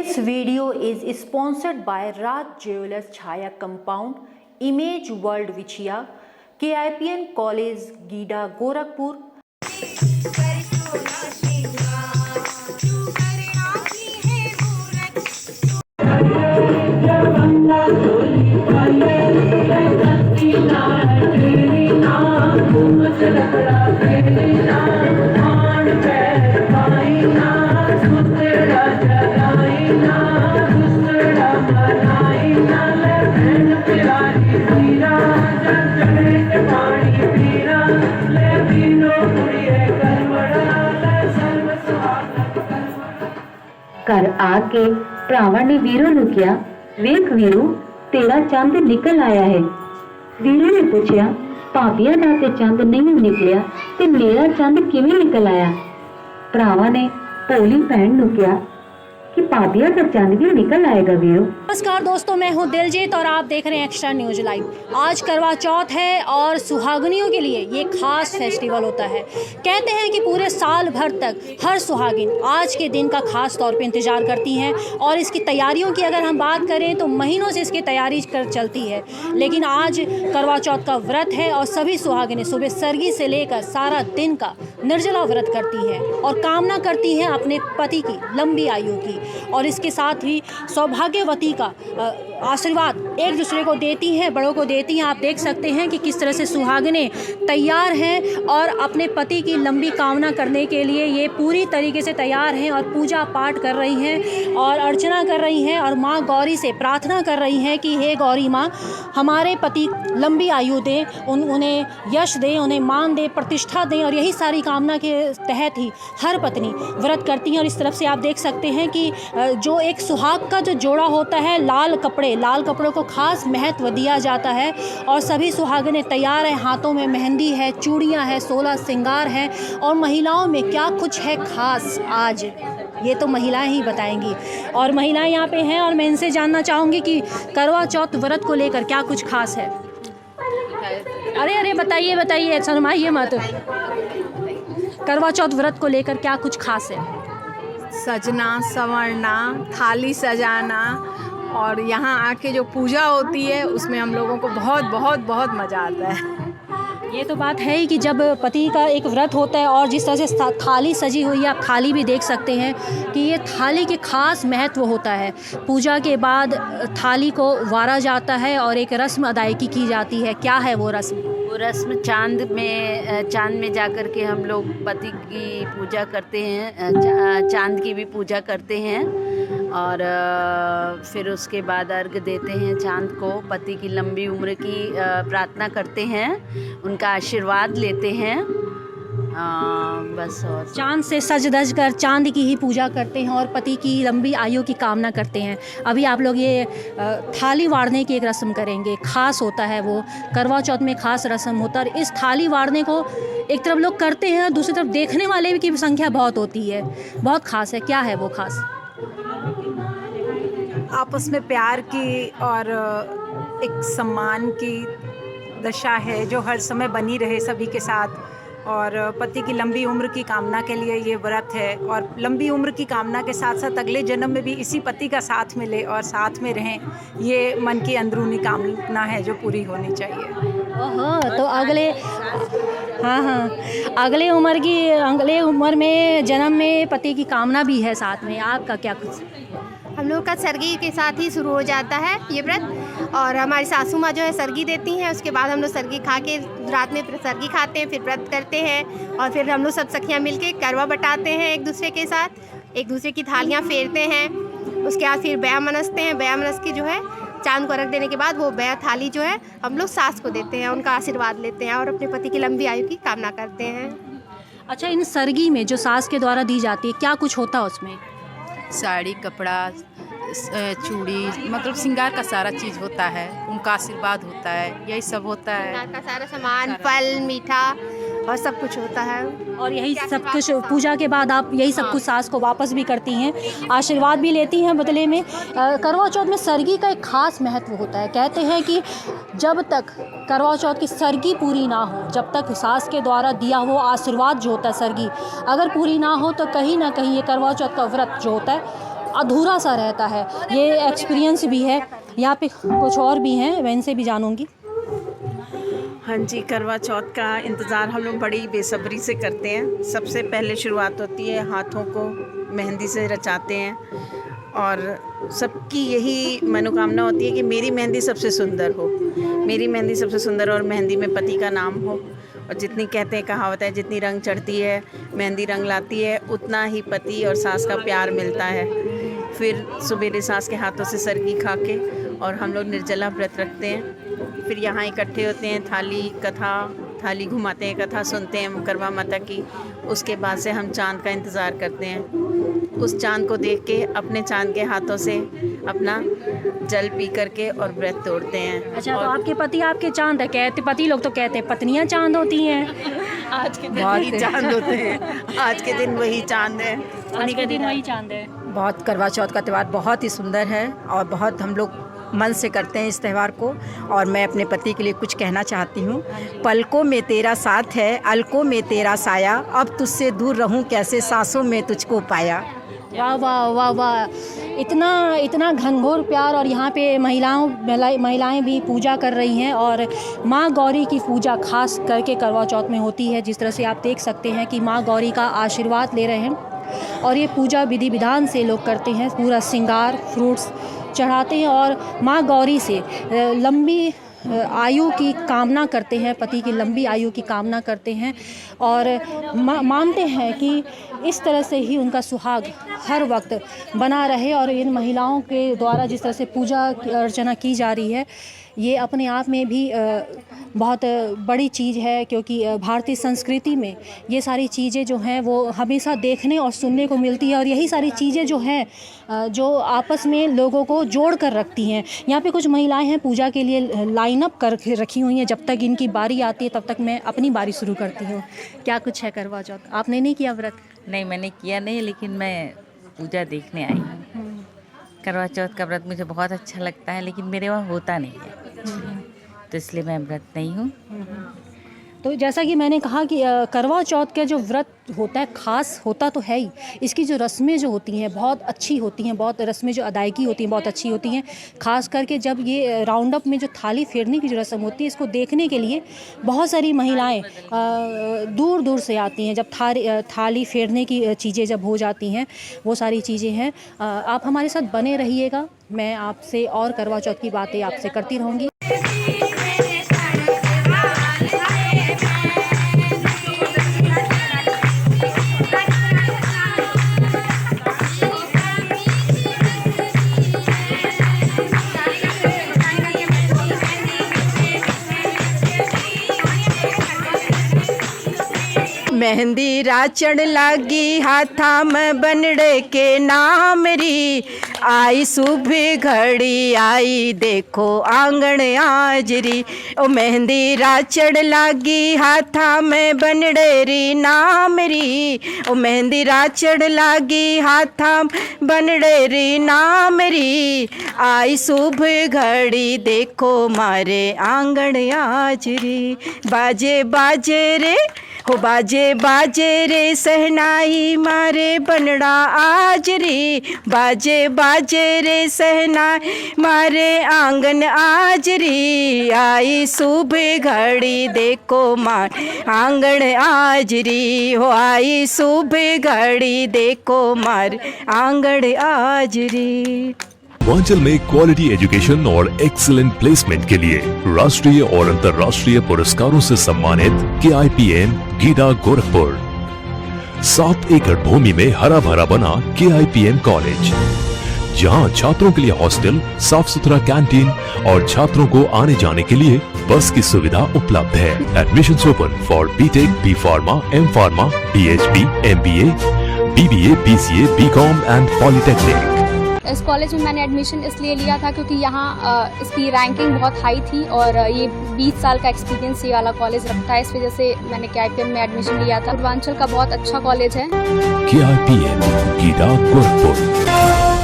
This video is sponsored by Raj Jewelers Chaya Compound, Image World Vichia, KIPN College, Gida, Gorakhpur. घर आके भरावां ने वीरू नूं कहा, वेख वीरू तेरा चंद निकल आया है। वीरू ने पूछया, भाबिया दा ते चंद नहीं निकलिया ते मेरा चंद किवें निकल आया। भरावां ने भोली भैन नूं कहा कि भाबिया का चंद भी निकल आएगा वीरू। नमस्कार दोस्तों, मैं हूं दिलजीत और आप देख रहे हैं एक्स्ट्रा न्यूज लाइव। आज करवा चौथ है और सुहागिनियों के लिए ये खास फेस्टिवल होता है। कहते हैं कि पूरे साल भर तक हर सुहागिन आज के दिन का खास तौर पे इंतज़ार करती हैं और इसकी तैयारियों की अगर हम बात करें तो महीनों से इसकी तैयारी कर चलती है। लेकिन आज करवा चौथ का व्रत है और सभी सुहागिनें सुबह सरगी से लेकर सारा दिन का निर्जला व्रत करती हैं और कामना करती हैं अपने पति की लंबी आयु की, और इसके साथ ही सौभाग्यवती का आशीर्वाद एक दूसरे को देती हैं, बड़ों को देती हैं। आप देख सकते हैं कि किस तरह से सुहागिनें तैयार हैं और अपने पति की लंबी कामना करने के लिए ये पूरी तरीके से तैयार हैं और पूजा पाठ कर रही हैं और अर्चना कर रही हैं और माँ गौरी से प्रार्थना कर रही हैं कि हे गौरी माँ, हमारे पति लंबी आयु दें, उन्हें यश दें, उन्हें मान दें, प्रतिष्ठा दें। और यही सारी कामना के तहत ही हर पत्नी व्रत करती हैं। और इस तरफ से आप देख सकते हैं कि जो एक सुहाग का जो जोड़ा होता है, लाल कपड़ों को खास महत्व दिया जाता है और सभी सुहागिनें तैयार हैं। हाथों में मेहंदी है, चूड़ियां हैं, 16 श्रृंगार हैं और महिलाओं में क्या कुछ है खास आज ये तो महिलाएं ही बताएंगी। और महिलाएं यहाँ पे हैं और मैं इनसे जानना चाहूँगी कि करवा चौथ व्रत को लेकर क्या कुछ खास है। अरे बताइए शर्माइए मत। करवा चौथ व्रत को लेकर क्या कुछ खास है? सजना, संवरना, थाली सजाना और यहाँ आके जो पूजा होती है उसमें हम लोगों को बहुत मज़ा आता है। ये तो बात है ही कि जब पति का एक व्रत होता है और जिस तरह से थाली सजी हुई है, आप थाली भी देख सकते हैं कि ये थाली के खास महत्व होता है। पूजा के बाद थाली को वारा जाता है और एक रस्म अदायगी की जाती है। क्या है वो रस्म? वो रस्म चांद में जाकर के हम लोग पति की पूजा करते हैं, चांद की भी पूजा करते हैं और फिर उसके बाद अर्घ देते हैं चांद को। पति की लंबी उम्र की प्रार्थना करते हैं, उनका आशीर्वाद लेते हैं बस। और चांद से सज धज कर चांद की ही पूजा करते हैं और पति की लंबी आयु की कामना करते हैं। अभी आप लोग ये थाली वारने की एक रस्म करेंगे, खास होता है वो। करवा चौथ में खास रस्म होता है। इस थाली वारने को एक तरफ लोग करते हैं, दूसरी तरफ देखने वाले की संख्या बहुत होती है, बहुत खास है। क्या है वो खास? आपस में प्यार की और एक सम्मान की दशा है जो हर समय बनी रहे सभी के साथ। और पति की लंबी उम्र की कामना के लिए ये व्रत है और लंबी उम्र की कामना के साथ साथ अगले जन्म में भी इसी पति का साथ मिले और साथ में रहें, ये मन की अंदरूनी कामना है जो पूरी होनी चाहिए। ओहो, तो अगले उम्र में जन्म में पति की कामना भी है साथ में। आपका क्या कुछ? हम लोग का सरगी के साथ ही शुरू हो जाता है ये व्रत और हमारी सासू माँ जो है सरगी देती हैं। उसके बाद हम लोग सरगी खा के रात में सरगी खाते हैं, फिर व्रत करते हैं और फिर हम लोग सब सखियाँ मिलके करवा बटाते हैं एक दूसरे के साथ, एक दूसरे की थालियाँ फेरते हैं। उसके बाद फिर बया मनसते हैं। बया मनस के जो है चांद को रख देने के बाद वो बया थाली जो है हम लोग सास को देते हैं, उनका आशीर्वाद लेते हैं और अपने पति की लंबी आयु की कामना करते हैं। अच्छा, इन सरगी में जो सास के द्वारा दी जाती है क्या कुछ होता है उसमें? साड़ी, कपड़ा, चूड़ी, मतलब श्रृंगार का सारा चीज़ होता है, उनका आशीर्वाद होता है, यही सब होता है। श्रृंगार का सारा सामान, फल, मीठा और सब कुछ होता है। और यही सब कुछ पूजा के बाद आप यही सब कुछ सास को वापस भी करती हैं, आशीर्वाद भी लेती हैं बदले में। करवा चौथ में सरगी का एक खास महत्व होता है। कहते हैं कि जब तक करवा चौथ की सरगी पूरी ना हो, जब तक सास के द्वारा दिया हुआ आशीर्वाद जो होता है सरगी अगर पूरी ना हो, तो कहीं ना कहीं ये करवा चौथ का व्रत जो होता है अधूरा सा रहता है। ये एक्सपीरियंस भी है। यहाँ पे कुछ और भी हैं, मैं इनसे भी जानूँगी। हाँ जी, करवा चौथ का इंतज़ार हम लोग बड़ी बेसब्री से करते हैं। सबसे पहले शुरुआत होती है, हाथों को मेहंदी से रचाते हैं और सबकी यही मनोकामना होती है कि मेरी मेहंदी सबसे सुंदर हो, मेरी मेहंदी सबसे सुंदर और मेहंदी में पति का नाम हो। और जितनी कहते हैं, कहावत है, जितनी रंग चढ़ती है मेहंदी रंग लाती है, उतना ही पति और सास का प्यार मिलता है। फिर सुबेरे सास के हाथों से सरगी खा के और हम लोग निर्जला व्रत रखते हैं। फिर यहाँ इकट्ठे होते हैं, थाली घुमाते हैं, कथा सुनते हैं करवा माता की। उसके बाद से हम चाँद का इंतज़ार करते हैं। उस चाँद को देख के अपने चाँद के हाथों से अपना जल पी करके और व्रत तोड़ते हैं। अच्छा, तो आपके पति आपके चांद है? कहते पति लोग तो कहते हैं पत्नियां चांद होती हैं। आज के दिन वही चाँद होते हैं, आज के दिन वही चाँद है, आज के दिन वही चांद है। बहुत करवा चौथ का त्यौहार बहुत ही सुंदर है और बहुत हम लोग मन से करते हैं इस त्यौहार को। और मैं अपने पति के लिए कुछ कहना चाहती हूँ। पलकों में तेरा साथ है, अलकों में तेरा साया, अब तुझसे दूर रहूँ कैसे, सांसों में तुझको पाया। वाह वाह वाह वाह, इतना घनघोर प्यार। और यहाँ पे महिलाएं भी पूजा कर रही हैं और माँ गौरी की पूजा खास करके करवा चौथ में होती है। जिस तरह से आप देख सकते हैं कि माँ गौरी का आशीर्वाद ले रहे हैं और ये पूजा विधि विधान से लोग करते हैं। पूरा श्रृंगार, फ्रूट्स चढ़ाते हैं और माँ गौरी से लंबी आयु की कामना करते हैं, पति की लंबी आयु की कामना करते हैं और मानते हैं कि इस तरह से ही उनका सुहाग हर वक्त बना रहे। और इन महिलाओं के द्वारा जिस तरह से पूजा अर्चना की जा रही है, ये अपने आप में भी बहुत बड़ी चीज़ है, क्योंकि भारतीय संस्कृति में ये सारी चीज़ें जो हैं वो हमेशा देखने और सुनने को मिलती है और यही सारी चीज़ें जो हैं जो आपस में लोगों को जोड़ कर रखती हैं। यहाँ पे कुछ महिलाएं हैं पूजा के लिए लाइन अप कर रखी हुई हैं। जब तक इनकी बारी आती है तब तक मैं अपनी बारी शुरू करती हूँ। क्या कुछ है करवा चौथ? आपने नहीं किया व्रत? नहीं, मैंने किया नहीं, लेकिन मैं पूजा देखने आई हूँ। करवा चौथ का व्रत मुझे बहुत अच्छा लगता है, लेकिन मेरे वहाँ होता नहीं है, तो इसलिए मैं व्रत नहीं हूँ। तो जैसा कि मैंने कहा कि करवा चौथ का जो व्रत होता है खास होता तो है ही। इसकी जो रस्में जो होती हैं बहुत अच्छी होती हैं, बहुत रस्में जो अदायगी होती हैं बहुत अच्छी होती हैं। खास करके जब ये राउंड अप में जो थाली फेरने की जो रस्म होती है, इसको देखने के लिए बहुत सारी महिलाएं दूर दूर से आती हैं। जब थाली फेरने की चीज़ें जब हो जाती हैं, वो सारी चीज़ें हैं। आप हमारे साथ बने रहिएगा, मैं आपसे और करवा चौथ की बातें आपसे करती रहूँगी। मेहंदी राचड़ लागी हाथा में बनड़े के नाम री, आई सुबह घड़ी आई देखो आंगन आजरी। ओ मेहंदी राचड़ लागी हाथा में बनड़े री नाम री, ओ मेहंदी राचड़ लागी हाथा बनड़े री नाम री, आई सुबह घड़ी देखो मारे आंगन आजरी। बाजे बाजे रे हो बाजे बाजे रे सहनाई मारे बनड़ा आज रे, बाजे बाजे रे सहनाई मारे आंगन आज रे, आई सुबह घड़ी देखो मार आंगन आज रे, हो आई सुबह घड़ी देखो मार आंगन आज रे। पूर्वांचल में क्वालिटी एजुकेशन और एक्सीलेंट प्लेसमेंट के लिए राष्ट्रीय और अंतर्राष्ट्रीय पुरस्कारों से सम्मानित KIPM गीडा गोरखपुर। 7 एकड़ भूमि में हरा भरा बना KIPM कॉलेज, जहां छात्रों के लिए हॉस्टल, साफ सुथरा कैंटीन और छात्रों को आने जाने के लिए बस की सुविधा उपलब्ध है। Admissions open for BTech, B Pharma, M Pharma, PhD, MBA, BBA, BCA, BCom and polytechnic. इस कॉलेज में मैंने एडमिशन इसलिए लिया था क्योंकि यहाँ इसकी रैंकिंग बहुत हाई थी और ये 20 साल का एक्सपीरियंस ये वाला कॉलेज रखता है। इस वजह से मैंने KIPM में एडमिशन लिया था। पूर्वांचल का बहुत अच्छा कॉलेज है। KIPM गीडा गोरखपुर।